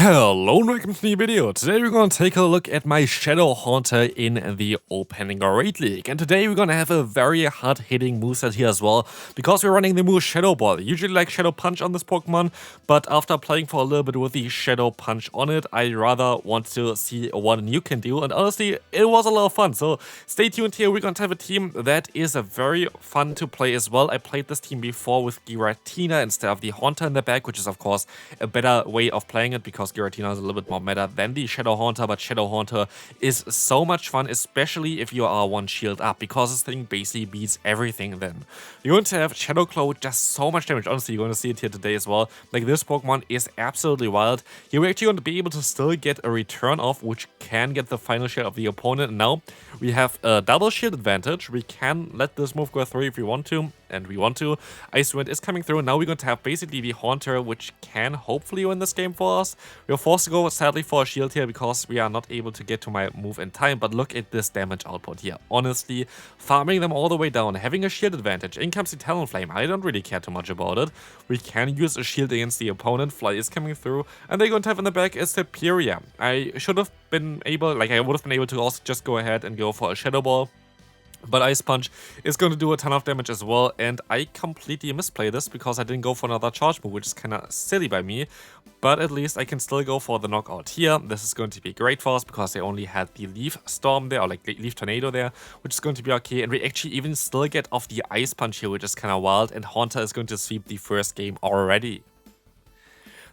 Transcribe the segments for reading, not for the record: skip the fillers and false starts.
Hello and welcome to the new video. Today we're going to take a look at my Shadow Haunter in the Opening Raid League. And today we're going to have a very hard hitting moveset here as well, because we're running the move Shadow Ball. Usually like Shadow Punch on this Pokemon, but after playing for a little bit with the Shadow Punch on it, I rather want to see what you can do. And honestly, it was a lot of fun. So stay tuned here. We're going to have a team that is very fun to play as well. I played this team before with Giratina instead of the Haunter in the back, which is of course a better way of playing it, because Giratina is a little bit more meta than the Shadow Haunter, but Shadow Haunter is so much fun, especially if you are one shield up, because this thing basically beats everything then. You're going to have Shadow Claw with just so much damage. Honestly, you're going to see it here today as well. Like, this Pokemon is absolutely wild. You're actually going to be able to still get a return off, which can get the final shield of the opponent. Now, we have a double shield advantage. We can let this move go through if we want to, and we want to. Ice Wind is coming through. Now we're going to have basically the Haunter, which can hopefully win this game for us. We're forced to go sadly for a shield here because we are not able to get to my move in time, but look at this damage output here. Honestly, farming them all the way down, having a shield advantage. In comes the Talonflame. I don't really care too much about it. We can use a shield against the opponent. Fly is coming through, and they're going to have in the back a Superior. I should have been able, like I would have been able to also just go ahead and go for a Shadow Ball. But Ice Punch is going to do a ton of damage as well, and I completely misplay this because I didn't go for another charge move, which is kind of silly by me. But at least I can still go for the knockout here. This is going to be great for us because they only had the Leaf Storm there, or like Leaf Tornado there, which is going to be okay. And we actually even still get off the Ice Punch here, which is kind of wild, and Haunter is going to sweep the first game already.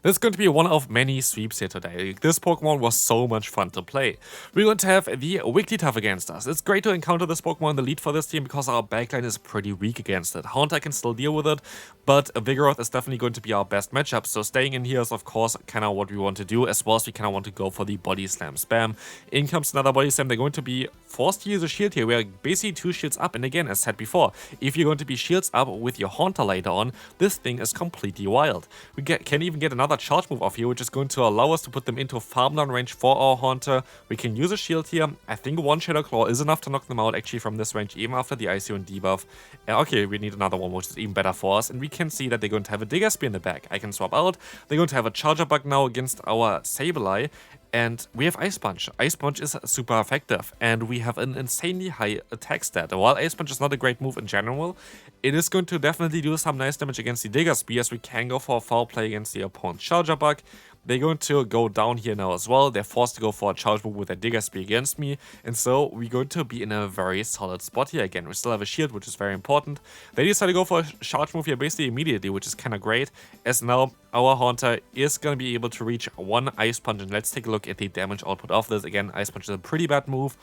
This is going to be one of many sweeps here today. This Pokemon was so much fun to play. We're going to have the Wigglytuff against us. It's great to encounter this Pokemon in the lead for this team because our backline is pretty weak against it. Haunter can still deal with it, but Vigoroth is definitely going to be our best matchup. So staying in here is of course kind of what we want to do, as well as we kind of want to go for the Body Slam spam. In comes another Body Slam. They're going to be forced to use a shield here. We are basically 2 shields up, and again, as said before, if you're going to be shields up with your Haunter later on, this thing is completely wild. We can even get another charge move off here, which is going to allow us to put them into farm down range for our Haunter. We can use a shield here. I think one Shadow Claw is enough to knock them out actually from this range, even after the Icy and debuff. Okay, we need another one, which is even better for us, and we can see that they're going to have a Digger Spear in the back. I can swap out. They're going to have a Charger Bug now against our Sableye. And we have Ice Punch. Ice Punch is super effective, and we have an insanely high attack stat. While Ice Punch is not a great move in general, it is going to definitely do some nice damage against the Digger Spear, as we can go for a foul play against the opponent's Charger Bug. They're going to go down here now as well. They're forced to go for a charge move with a Digger Spear against me, and so we're going to be in a very solid spot here again. We still have a shield, which is very important. They decide to go for a charge move here basically immediately, which is kind of great, as now our Haunter is going to be able to reach one Ice Punch. And let's take a look at the damage output of this. Again, Ice Punch is a pretty bad move,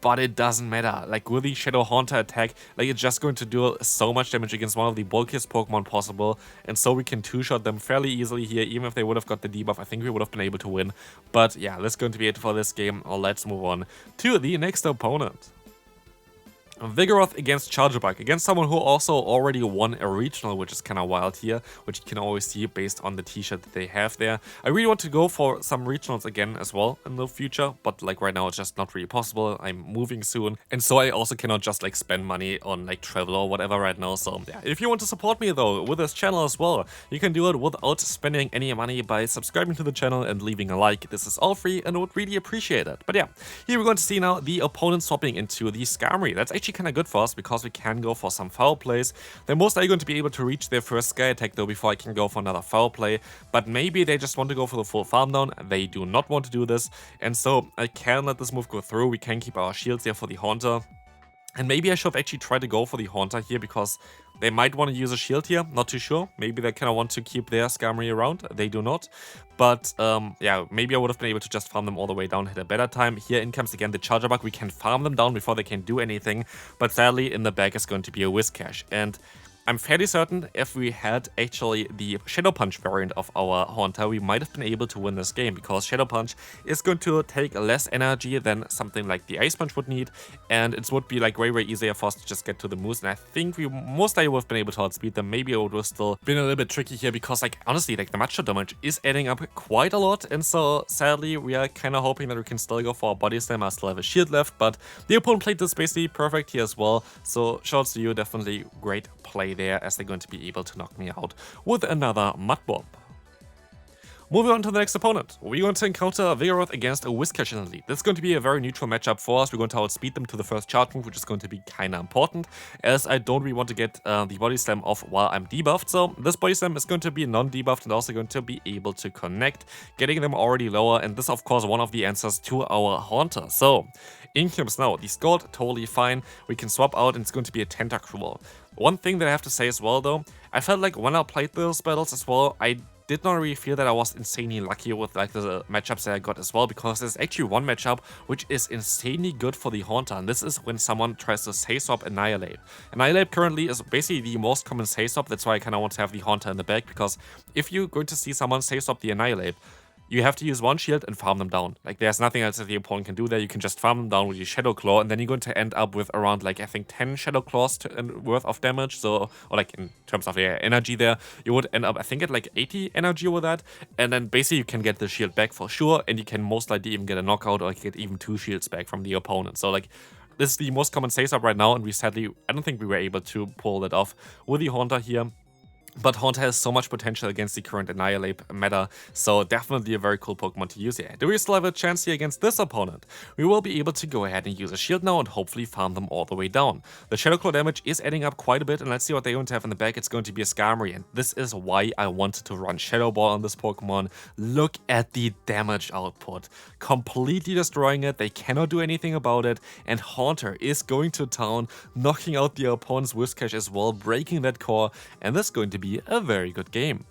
but it doesn't matter. Like, with the Shadow Haunter attack, like, it's just going to do so much damage against one of the bulkiest Pokemon possible, and so we can two-shot them fairly easily here. Even if they would have got the debuff, I think we would have been able to win. But yeah, that's going to be it for this game. Let's move on to the next opponent. Vigoroth against Charger Bug, against someone who also already won a regional, which is kind of wild here, which you can always see based on the t-shirt that they have there. I really want to go for some regionals again as well in the future, but like right now it's just not really possible. I'm moving soon, and so I also cannot just like spend money on like travel or whatever right now. So yeah, if you want to support me though with this channel as well, you can do it without spending any money by subscribing to the channel and leaving a like. This is all free and I would really appreciate it. But yeah, here we're going to see now the opponent swapping into the Skarmory. That's actually kind of good for us because we can go for some foul plays. They're most likely going to be able to reach their first Sky Attack though before I can go for another foul play, but maybe they just want to go for the full farm down. They do not want to do this, and so I can let this move go through. We can keep our shields here for the Haunter. And maybe I should have actually tried to go for the Haunter here because they might want to use a shield here, not too sure. Maybe they kind of want to keep their Skarmory around. They do not. But yeah, maybe I would have been able to just farm them all the way down, hit a better time. Here in comes again the Charger Bug. We can farm them down before they can do anything. But sadly, in the back is going to be a Whiscash. And I'm fairly certain if we had actually the Shadow Punch variant of our Haunter, we might have been able to win this game, because Shadow Punch is going to take less energy than something like the Ice Punch would need, and it would be like way easier for us to just get to the moves, and I think we most likely would have been able to outspeed them. Maybe it would have still been a little bit tricky here, because like honestly, like the matchup damage is adding up quite a lot, and so sadly we are kind of hoping that we can still go for a Body Slam. I still have a shield left, but the opponent played this basically perfect here as well, so shouts to you, definitely great play there, as they're going to be able to knock me out with another Mud Bomb. Moving on to the next opponent, we're going to encounter Vigoroth against a Whiscash in the lead. This is going to be a very neutral matchup for us. We're going to outspeed them to the first charge move, which is going to be kinda important, as I don't really want to get the body slam off while I'm debuffed. So this body slam is going to be non-debuffed and also going to be able to connect, getting them already lower, and this is of course one of the answers to our Haunter. So in comes now the Scald, totally fine. We can swap out and it's going to be a Tentacruel. One thing that I have to say as well though, I felt like when I played those battles as well, I did not really feel that I was insanely lucky with like the matchups that I got as well, because there's actually one matchup which is insanely good for the Haunter, and this is when someone tries to say swap Annihilate. Annihilate currently is basically the most common say swap, that's why I kind of want to have the Haunter in the back, because if you're going to see someone say swap the Annihilate, you have to use one shield and farm them down. Like, there's nothing else that the opponent can do there. You can just farm them down with your Shadow Claw, and then you're going to end up with around, like, I think 10 Shadow Claws worth of damage. So, or like, in terms of their energy there, you would end up, I think, at like 80 energy with that. And then basically you can get the shield back for sure, and you can most likely even get a knockout, or get even 2 shields back from the opponent. So, like, this is the most common say-up right now, and we sadly, I don't think we were able to pull that off with the Haunter here. But Haunter has so much potential against the current Annihilate meta, so definitely a very cool Pokemon to use here. Do we still have a chance here against this opponent? We will be able to go ahead and use a shield now and hopefully farm them all the way down. The Shadow Claw damage is adding up quite a bit, and let's see what they're going to have in the back. It's going to be a Skarmory, and this is why I wanted to run Shadow Ball on this Pokemon. Look at the damage output. Completely destroying it, they cannot do anything about it, and Haunter is going to town, knocking out the opponent's Whiscash as well, breaking that core, and this is going to be a very good game.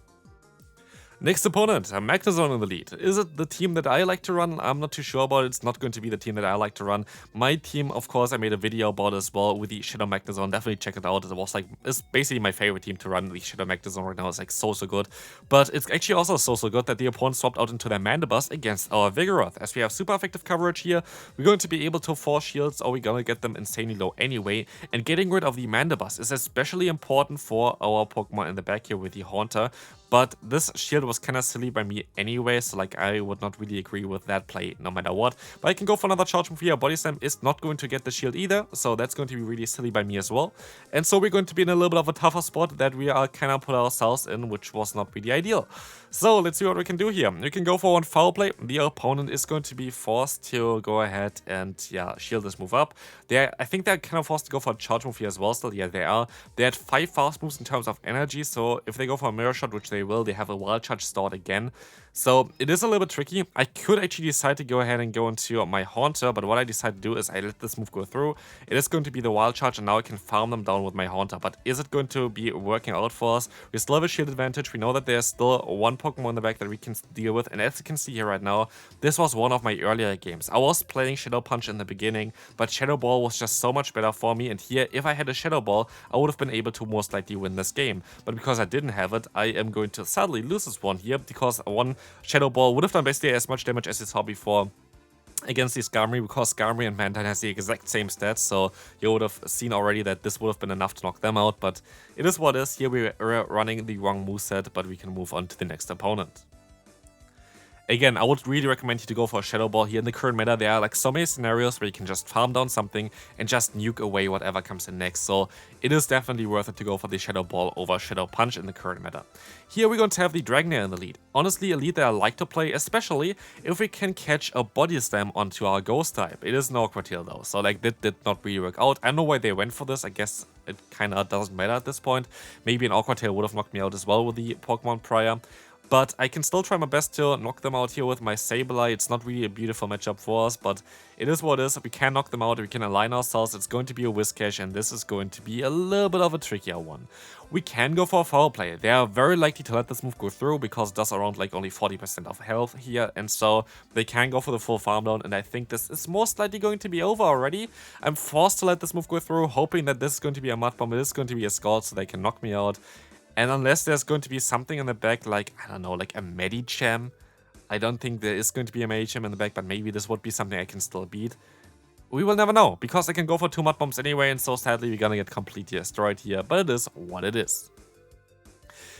Next opponent, Magnezone in the lead. Is it the team that I like to run? I'm not too sure about it. It's not going to be the team that I like to run. My team, of course, I made a video about as well with the Shadow Magnezone. Definitely check it out. It was like, it's basically my favorite team to run. The Shadow Magnezone right now is like so good. But it's actually also so good that the opponent swapped out into their Mandibuzz against our Vigoroth. As we have super effective coverage here, we're going to be able to force shields, or we're gonna get them insanely low anyway. And getting rid of the Mandibuzz is especially important for our Pokemon in the back here with the Haunter. But this shield was kind of silly by me anyway, so like I would not really agree with that play no matter what. But I can go for another charge move here. Body Slam is not going to get the shield either, so that's going to be really silly by me as well. And so we're going to be in a little bit of a tougher spot that we are kind of put ourselves in, which was not really ideal. So let's see what we can do here. We can go for one foul play. The opponent is going to be forced to go ahead and, yeah, shield this move up. I think they're kind of forced to go for a charge move here as well still. Yeah, they are. They had 5 fast moves in terms of energy, so if they go for a Mirror Shot, which they will, they have a Wild Charge stored again. So it is a little bit tricky. I could actually decide to go ahead and go into my Haunter, but what I decided to do is I let this move go through. It is going to be the Wild Charge, and now I can farm them down with my Haunter. But is it going to be working out for us? We still have a shield advantage. We know that there's still one Pokemon in the back that we can deal with, and as you can see here right now, this was one of my earlier games. I was playing Shadow Punch in the beginning, but Shadow Ball was just so much better for me, and here, if I had a Shadow Ball, I would have been able to most likely win this game. But because I didn't have it, I am going to sadly lose this one here, because one Shadow Ball would have done basically as much damage as you saw before against the Skarmory, because Skarmory and Mantine has the exact same stats, so you would have seen already that this would have been enough to knock them out, but it is what it is. Here we are running the wrong moveset, but we can move on to the next opponent. Again, I would really recommend you to go for a Shadow Ball here in the current meta. There are like so many scenarios where you can just farm down something and just nuke away whatever comes in next. So it is definitely worth it to go for the Shadow Ball over Shadow Punch in the current meta. Here we're going to have the Broguiere in the lead. Honestly, a lead that I like to play, especially if we can catch a Body Slam onto our Ghost type. It is an Aqua Tail though, so like that did not really work out. I don't know why they went for this. I guess it kind of doesn't matter at this point. Maybe an Aqua Tail would have knocked me out as well with the Pokemon prior. But I can still try my best to knock them out here with my Sableye. It's not really a beautiful matchup for us, but it is what it is. We can knock them out, we can align ourselves. It's going to be a Whiscash, and this is going to be a little bit of a trickier one. We can go for a foul play. They are very likely to let this move go through, because it does around like only 40% of health here, and so they can go for the full farm down, and I think this is most likely going to be over already. I'm forced to let this move go through, hoping that this is going to be a Mud Bomb. It is going to be a Scald, so they can knock me out. And unless there's going to be something in the back, like, I don't know, like a Medicham. I don't think there is going to be a Medicham in the back, but maybe this would be something I can still beat. We will never know, because I can go for 2 Mud Bombs anyway, and so sadly we're gonna get completely destroyed here, but it is what it is.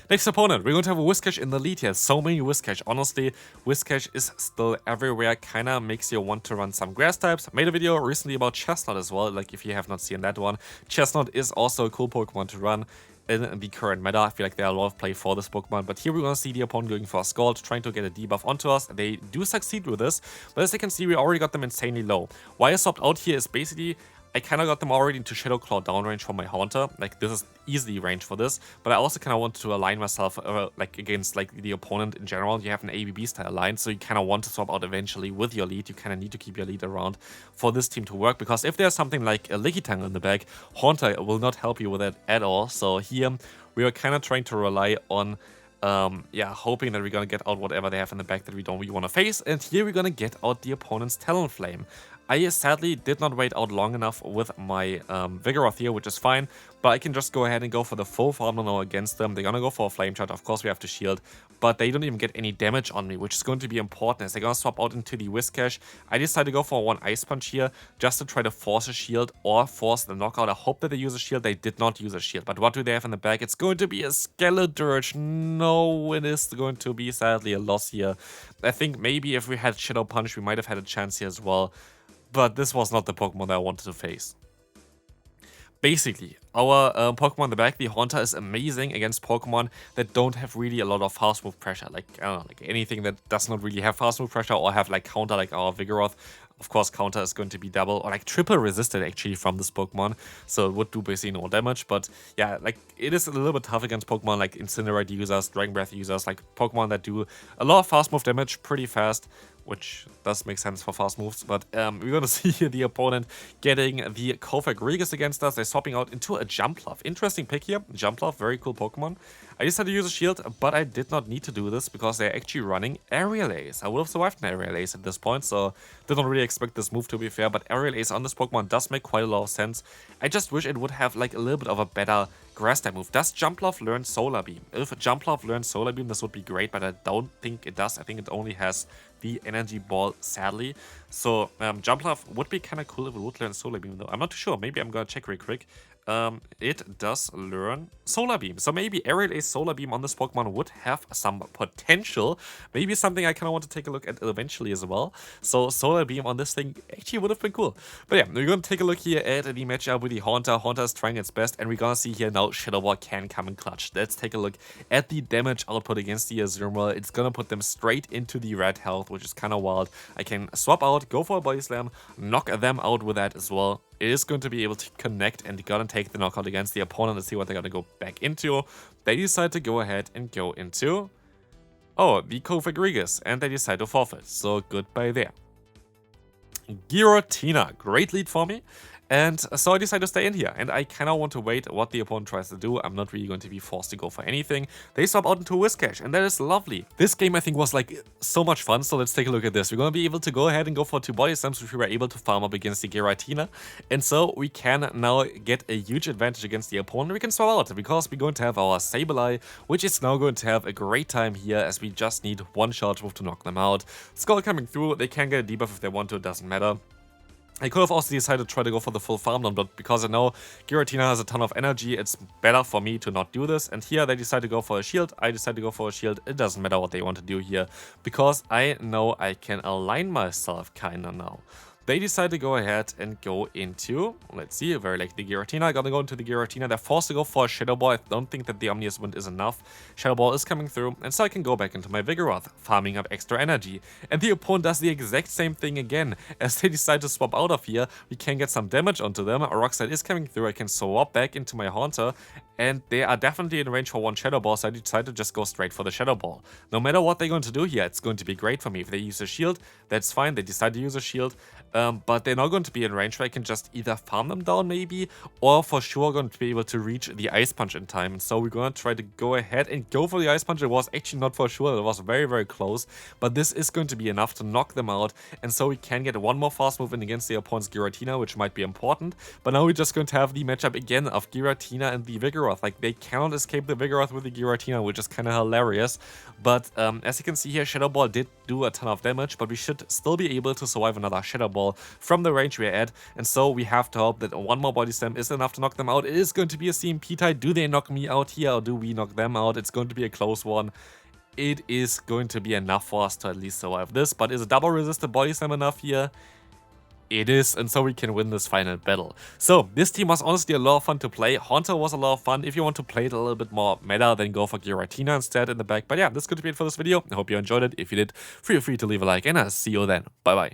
Next opponent, we're going to have a Whiscash in the lead here. So many Whiscash. Honestly, Whiscash is still everywhere. Kinda makes you want to run some grass types. I made a video recently about Chestnut as well, like if you have not seen that one. Chestnut is also a cool Pokemon to run. in the current meta. I feel like there are a lot of play for this Pokemon, but here we're gonna see the opponent going for a Scald, trying to get a debuff onto us. They do succeed with this, but as you can see, we already got them insanely low. Why I swapped out here is basically I kind of got them already into Shadow Claw downrange for my Haunter. Like, this is easily range for this, but I also kind of wanted to align myself like against like the opponent in general. You have an ABB style line, so you kind of want to swap out eventually with your lead. You kind of need to keep your lead around for this team to work, because if there's something like a Lickitung in the back, Haunter will not help you with it at all. So here we are kind of trying to rely on yeah, hoping that we're gonna get out whatever they have in the back that we don't really want to face, and here we're gonna get out the opponent's Talonflame. I sadly did not wait out long enough with my Vigoroth here, which is fine, but I can just go ahead and go for the full farm now against them. They're gonna go for a Flame Charge, of course we have to shield, but they don't even get any damage on me, which is going to be important as they're gonna swap out into the Whiscash. I decided to go for one Ice Punch here, just to try to force a shield or force the knockout. I hope that they use a shield. They did not use a shield, but what do they have in the back? It's going to be a Skeledirge. No, it is going to be sadly a loss here. I think maybe if we had Shadow Punch, we might have had a chance here as well. But this was not the Pokemon that I wanted to face. Basically, our Pokemon in the back, the Haunter, is amazing against Pokemon that don't have really a lot of fast move pressure. Like, I don't know, like anything that does not really have fast move pressure or have like counter like our Vigoroth. Of course, counter is going to be double or like triple resisted actually from this Pokemon. So it would do basically no damage. But yeah, like it is a little bit tough against Pokemon like Incinerate users, Dragon Breath users, like Pokemon that do a lot of fast move damage pretty fast, which does make sense for fast moves. But we're going to see here the opponent getting the Kaiwei against us. They're swapping out into a Jumpluff. Interesting pick here. Jumpluff, very cool Pokemon. I decided to use a shield, but I did not need to do this because they're actually running Aerial Ace. I would have survived an Aerial Ace at this point, so did not really expect this move to be fair, but Aerial Ace on this Pokemon does make quite a lot of sense. I just wish it would have like a little bit of a better Grass type move. Does Jumpluff learn Solar Beam? If Jumpluff learns Solar Beam, this would be great, but I don't think it does. I think it only has the Energy Ball, sadly. So Jumpluff would be kind of cool if it would learn Solar Beam, though. I'm not too sure. Maybe I'm gonna check real quick. It does learn Solar Beam. So maybe Aerial Ace Solar Beam on this Pokemon would have some potential. Maybe something I kind of want to take a look at eventually as well. So Solar Beam on this thing actually would have been cool. But yeah, we're going to take a look here at the matchup with the Haunter. Haunter is trying its best, and we're going to see here now Shadow Ball can come in clutch. Let's take a look at the damage output against the Azumarill. It's going to put them straight into the red health, which is kind of wild. I can swap out, go for a Body Slam, knock them out with that as well. It is going to be able to connect and gonna take the knockout against the opponent. Let's see what they're gonna go back into. They decide to go ahead and go into, oh, the Kaiwei, and they decide to forfeit. So goodbye there. Giratina, great lead for me. And so I decided to stay in here, and I kind of want to wait what the opponent tries to do. I'm not really going to be forced to go for anything. They swap out into Whiscash, and that is lovely. This game, I think, was like so much fun, so let's take a look at this. We're going to be able to go ahead and go for 2 Body Slams, which we were able to farm up against the Giratina. And so we can now get a huge advantage against the opponent. We can swap out, because we're going to have our Sableye, which is now going to have a great time here, as we just need one charge move to knock them out. Skull coming through, they can get a debuff if they want to, it doesn't matter. I could have also decided to try to go for the full farm down, but because I know Giratina has a ton of energy, it's better for me to not do this. And here they decide to go for a shield, I decide to go for a shield. It doesn't matter what they want to do here, because I know I can align myself kinda now. They decide to go ahead and go into, let's see, very like the Giratina. Gonna go into the Giratina. They're forced to go for a Shadow Ball. I don't think that the Omnius Wind is enough. Shadow Ball is coming through, and so I can go back into my Vigoroth, farming up extra energy. And the opponent does the exact same thing again. As they decide to swap out of here, we can get some damage onto them. A Rock Slide is coming through. I can swap back into my Haunter, and they are definitely in range for one Shadow Ball, so I decide to just go straight for the Shadow Ball. No matter what they're going to do here, it's going to be great for me. If they use a shield, that's fine. They decide to use a shield. But they're not going to be in range where I can just either farm them down maybe, or for sure going to be able to reach the Ice Punch in time. And so we're going to try to go ahead and go for the Ice Punch. It was actually not for sure, it was very, very close, but this is going to be enough to knock them out. And so we can get one more fast move in against the opponent's Giratina, which might be important. But now we're just going to have the matchup again of Giratina and the Vigoroth. Like, they cannot escape the Vigoroth with the Giratina, which is kind of hilarious. But as you can see here, Shadow Ball did do a ton of damage, but we should still be able to survive another Shadow Ball from the range we're at, and so we have to hope that one more Body Slam is enough to knock them out. It is going to be a CMP tie. Do they knock me out here, or do we knock them out? It's going to be a close one. It is going to be enough for us to at least survive this, but is a double resisted Body Slam enough here? It is, and so we can win this final battle. So, this team was honestly a lot of fun to play. Haunter was a lot of fun. If you want to play it a little bit more meta, then go for Giratina instead in the back. But yeah, this could be it for this video. I hope you enjoyed it. If you did, feel free to leave a like, and I'll see you then. Bye bye.